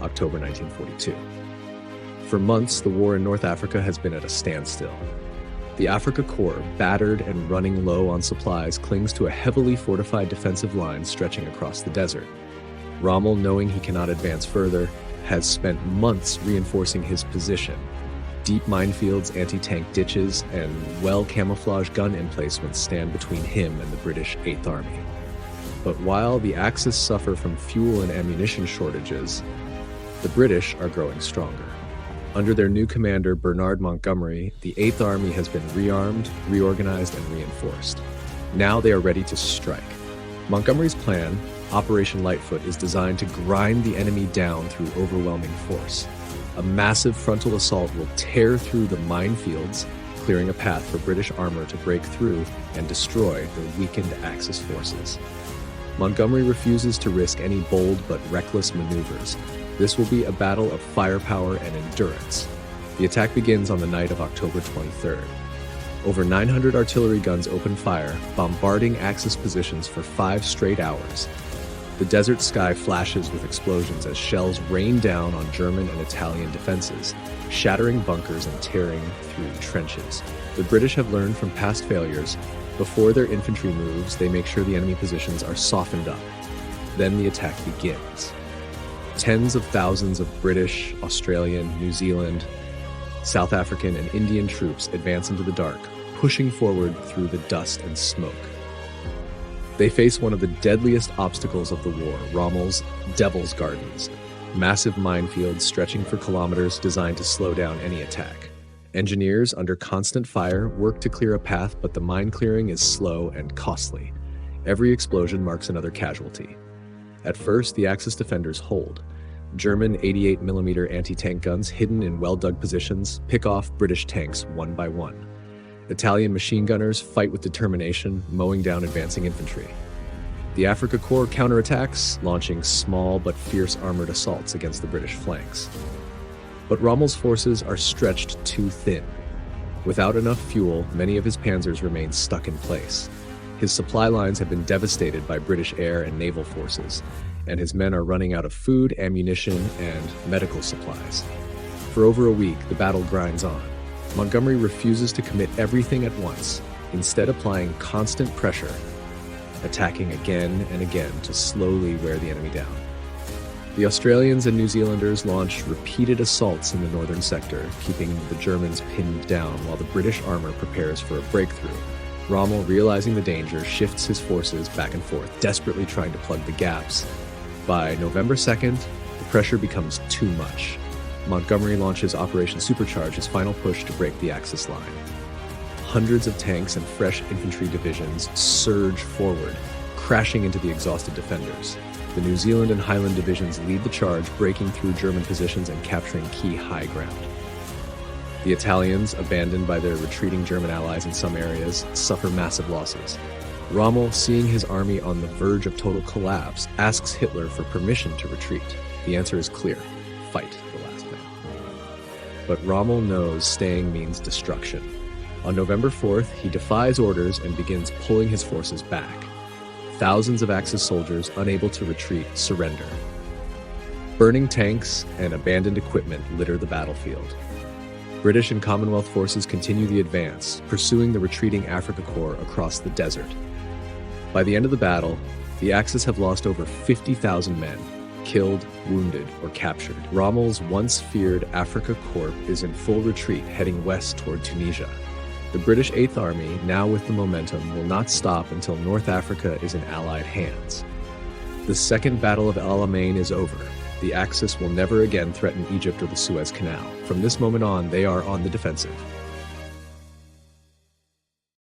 October 1942. For months, the war in North Africa has been at a standstill. The Afrika Korps, battered and running low on supplies, clings to a heavily fortified defensive line stretching across the desert. Rommel, knowing he cannot advance further, has spent months reinforcing his position. Deep minefields, anti-tank ditches, and well-camouflaged gun emplacements stand between him and the British 8th Army. But while the Axis suffer from fuel and ammunition shortages, the British are growing stronger. Under their new commander, Bernard Montgomery, the 8th Army has been rearmed, reorganized, and reinforced. Now they are ready to strike. Montgomery's plan, Operation Lightfoot, is designed to grind the enemy down through overwhelming force. A massive frontal assault will tear through the minefields, clearing a path for British armor to break through and destroy the weakened Axis forces. Montgomery refuses to risk any bold but reckless maneuvers. This will be a battle of firepower and endurance. The attack begins on the night of October 23rd. Over 900 artillery guns open fire, bombarding Axis positions for 5 straight hours. The desert sky flashes with explosions as shells rain down on German and Italian defenses, shattering bunkers and tearing through trenches. The British have learned from past failures. Before their infantry moves, they make sure the enemy positions are softened up. Then the attack begins. Tens of thousands of British, Australian, New Zealand, South African, and Indian troops advance into the dark, pushing forward through the dust and smoke. They face one of the deadliest obstacles of the war, Rommel's Devil's Gardens, massive minefields stretching for kilometers designed to slow down any attack. Engineers, under constant fire, work to clear a path, but the mine clearing is slow and costly. Every explosion marks another casualty. At first, the Axis defenders hold. German 88mm anti-tank guns hidden in well-dug positions pick off British tanks one by one. Italian machine gunners fight with determination, mowing down advancing infantry. The Afrika Korps counterattacks, launching small but fierce armored assaults against the British flanks. But Rommel's forces are stretched too thin. Without enough fuel, many of his panzers remain stuck in place. His supply lines have been devastated by British air and naval forces, and his men are running out of food, ammunition, and medical supplies. For over a week, the battle grinds on. Montgomery refuses to commit everything at once, instead applying constant pressure, attacking again and again to slowly wear the enemy down. The Australians and New Zealanders launched repeated assaults in the northern sector, keeping the Germans pinned down while the British armor prepares for a breakthrough. Rommel, realizing the danger, shifts his forces back and forth, desperately trying to plug the gaps. By November 2nd, the pressure becomes too much. Montgomery launches Operation Supercharge, his final push to break the Axis line. Hundreds of tanks and fresh infantry divisions surge forward, crashing into the exhausted defenders. The New Zealand and Highland divisions lead the charge, breaking through German positions and capturing key high ground. The Italians, abandoned by their retreating German allies in some areas, suffer massive losses. Rommel, seeing his army on the verge of total collapse, asks Hitler for permission to retreat. The answer is clear: fight to the last man. But Rommel knows staying means destruction. On November 4th, he defies orders and begins pulling his forces back. Thousands of Axis soldiers, unable to retreat, surrender. Burning tanks and abandoned equipment litter the battlefield. British and Commonwealth forces continue the advance, pursuing the retreating Afrika Korps across the desert. By the end of the battle, the Axis have lost over 50,000 men, killed, wounded, or captured. Rommel's once feared Afrika Korps is in full retreat, heading west toward Tunisia. The British 8th Army, now with the momentum, will not stop until North Africa is in Allied hands. The Second Battle of Alamein is over. The Axis will never again threaten Egypt or the Suez Canal. From this moment on, they are on the defensive.